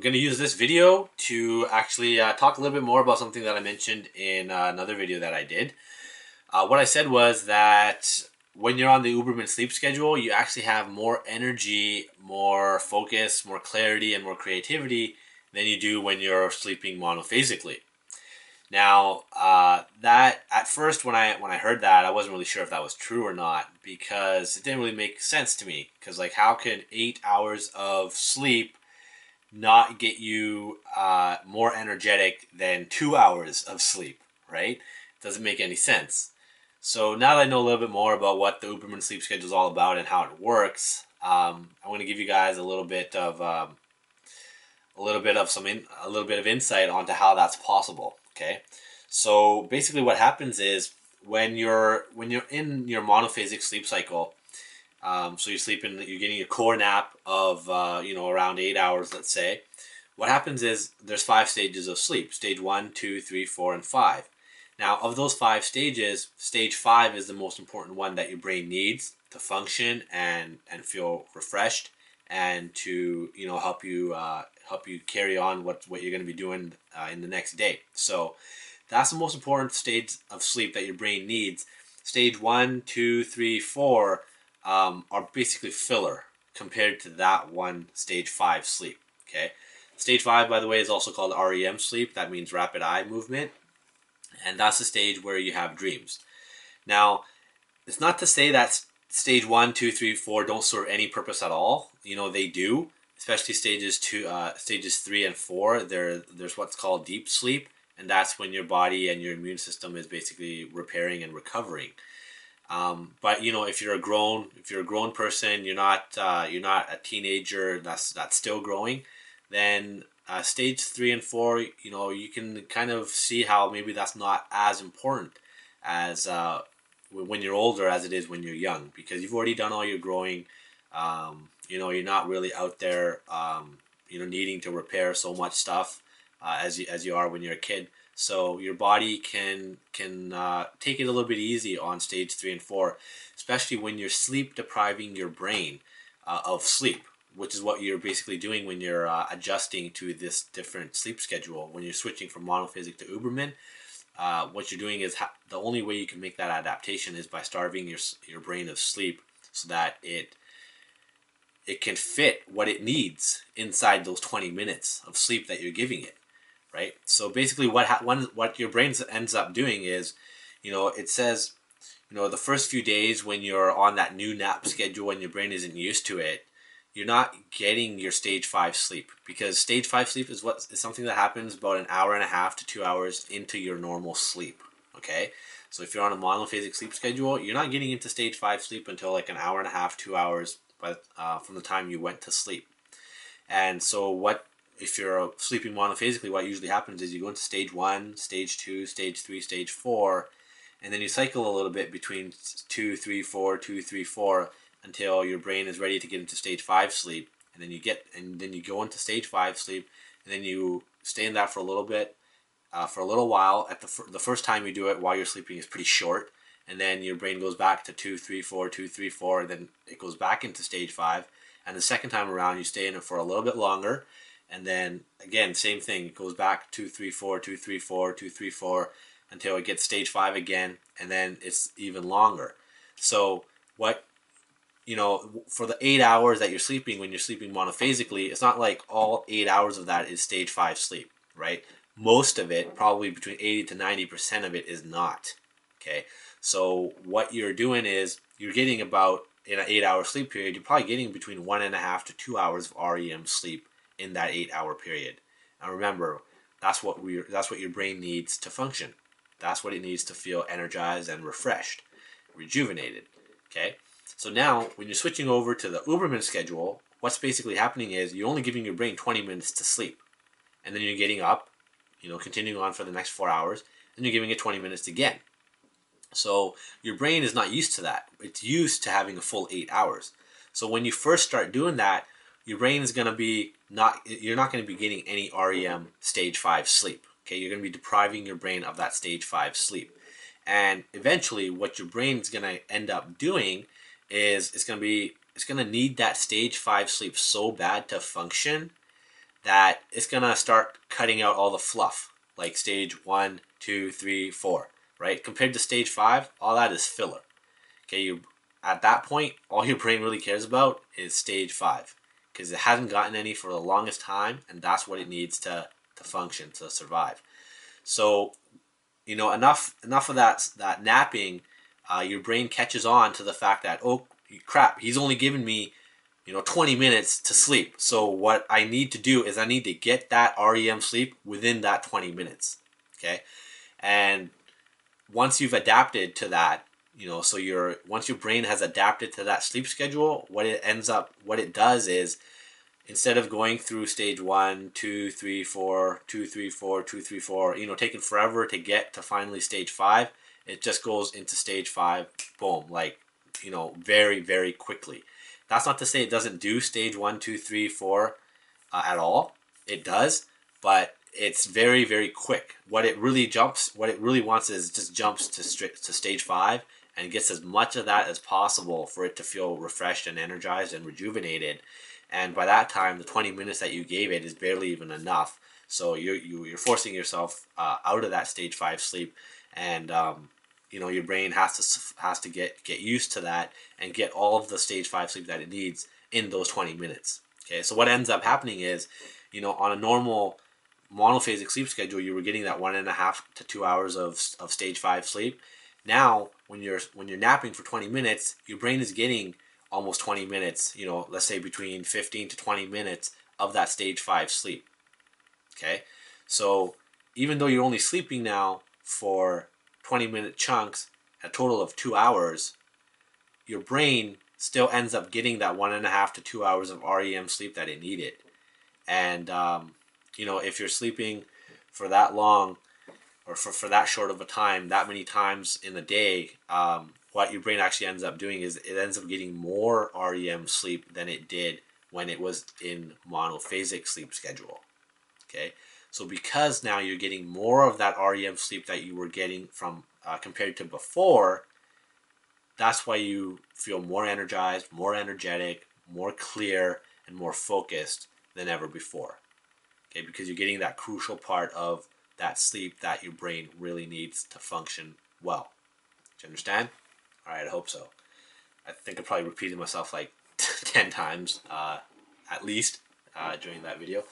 going to use this video to actually talk a little bit more about something that I mentioned in another video that I did. What I said was that when you're on the Uberman sleep schedule, you actually have more energy, more focus, more clarity, and more creativity than you do when you're sleeping monophasically. Now, that at first when I heard that, I wasn't really sure if that was true or not, because it didn't really make sense to me. Because like, how can 8 hours of sleep not get you more energetic than 2 hours of sleep, right? Doesn't make any sense. So now that I know a little bit more about what the Uberman sleep schedule is all about and how it works, I'm going to give you guys a little bit of insight onto how that's possible. Okay, so basically, what happens is when you're in your monophasic sleep cycle, so you're getting a core nap of around 8 hours, let's say. What happens is there's 5 stages of sleep: stage 1, 2, 3, 4, and 5. Now, of those 5 stages, stage 5 is the most important one that your brain needs to function and feel refreshed, and to help you carry on what you're going to be doing in the next day. So that's the most important stage of sleep that your brain needs. Stage 1, 2, 3, 4 are basically filler compared to that one stage 5 sleep. Okay, stage 5, by the way, is also called REM sleep. That means rapid eye movement, and that's the stage where you have dreams. Now, it's not to say that stage 1, 2, 3, 4 don't serve any purpose at all. They do, especially stages 3 and 4. There's what's called deep sleep, and that's when your body and your immune system is basically repairing and recovering. But if you're a grown person, you're not a teenager that's still growing, then stage 3 and 4, you can kind of see how maybe that's not as important as when you're older as it is when you're young, because you've already done all your growing. You're not really out there needing to repair so much stuff as you are when you're a kid. So your body can take it a little bit easy on stage 3 and 4, especially when you're sleep depriving your brain of sleep, which is what you're basically doing when you're adjusting to this different sleep schedule. When you're switching from monophasic to Uberman, what you're doing is the only way you can make that adaptation is by starving your brain of sleep, so that it can fit what it needs inside those 20 minutes of sleep that you're giving it, right? So basically what your brain ends up doing is, it says, the first few days when you're on that new nap schedule and your brain isn't used to it, you're not getting your stage 5 sleep, because stage 5 sleep is something that happens about an hour and a half to 2 hours into your normal sleep. Okay, so if you're on a monophasic sleep schedule, you're not getting into stage 5 sleep until like an hour and a half, 2 hours from the time you went to sleep. And so if you're sleeping monophasically, what usually happens is you go into stage 1, stage 2, stage 3, stage 4, and then you cycle a little bit between 2, 3, 4, 2, 3, 4, until your brain is ready to get into stage 5 sleep. And then you go into stage 5 sleep, and then you stay in that for a little bit, for a little while. At the first time you do it while you're sleeping is pretty short, and then your brain goes back to 2, 3, 4, 2, 3, 4, and then it goes back into stage 5. And the second time around, you stay in it for a little bit longer, and then again, same thing. It goes back 2, 3, 4, 2, 3, 4, 2, 3, 4, until it gets stage 5 again, and then it's even longer. So for the 8 hours that you're sleeping, when you're sleeping monophasically, it's not like all 8 hours of that is stage 5 sleep, right? Most of it, probably between 80 to 90% of it, is not. Okay, so what you're doing is you're getting about, in an 8-hour sleep period, you're probably getting between 1.5 to 2 hours of REM sleep in that 8-hour period. Now remember, that's what your brain needs to function. That's what it needs to feel energized and refreshed, rejuvenated. Okay, so now when you're switching over to the Uberman schedule, what's basically happening is you're only giving your brain 20 minutes to sleep, and then you're getting up, continuing on for the next 4 hours, and you're giving it 20 minutes again. So your brain is not used to that. It's used to having a full 8 hours. So when you first start doing that, your brain is going to be you're not going to be getting any REM stage 5 sleep. Okay, you're going to be depriving your brain of that stage 5 sleep. And eventually what your brain is going to end up doing is it's going to need that stage 5 sleep so bad to function that it's gonna start cutting out all the fluff, like stage 1, 2, 3, 4, right? Compared to stage 5, all that is filler. Okay, you at that point, all your brain really cares about is stage 5, because it hasn't gotten any for the longest time, and that's what it needs to function, to survive. So, enough of that napping. Your brain catches on to the fact that, oh crap, he's only given me 20 minutes to sleep. So what I need to do is I need to get that REM sleep within that 20 minutes. Okay, and once you've adapted to that, so once your brain has adapted to that sleep schedule, what it does is, instead of going through stage 1, 2, 3, 4, 2, 3, 4, 2, 3, 4, taking forever to get to finally stage 5, it just goes into stage 5, boom, like, very, very quickly. That's not to say it doesn't do stage 1, 2, 3, 4 at all. It does, but it's very, very quick. What it really wants is just jumps to stage 5 and gets as much of that as possible for it to feel refreshed and energized and rejuvenated. And by that time, the 20 minutes that you gave it is barely even enough. So you're forcing yourself out of that stage 5 sleep, and your brain has to get used to that and get all of the stage 5 sleep that it needs in those 20 minutes. Okay, so what ends up happening is, on a normal monophasic sleep schedule, you were getting that 1.5 to 2 hours of stage 5 sleep. Now, when you're napping for 20 minutes, your brain is getting almost 20 minutes, let's say between 15 to 20 minutes of that stage 5 sleep. Okay, so even though you're only sleeping now for 20-minute chunks, a total of 2 hours, your brain still ends up getting that 1.5 to 2 hours of REM sleep that it needed. And if you're sleeping for that long, or for that short of a time, that many times in a day, what your brain actually ends up doing is it ends up getting more REM sleep than it did when it was in monophasic sleep schedule. Okay, so because now you're getting more of that REM sleep that you were getting from compared to before, that's why you feel more energized, more energetic, more clear, and more focused than ever before. Okay, because you're getting that crucial part of that sleep that your brain really needs to function well. Do you understand? All right, I hope so. I think I probably repeated myself like 10 times at least during that video.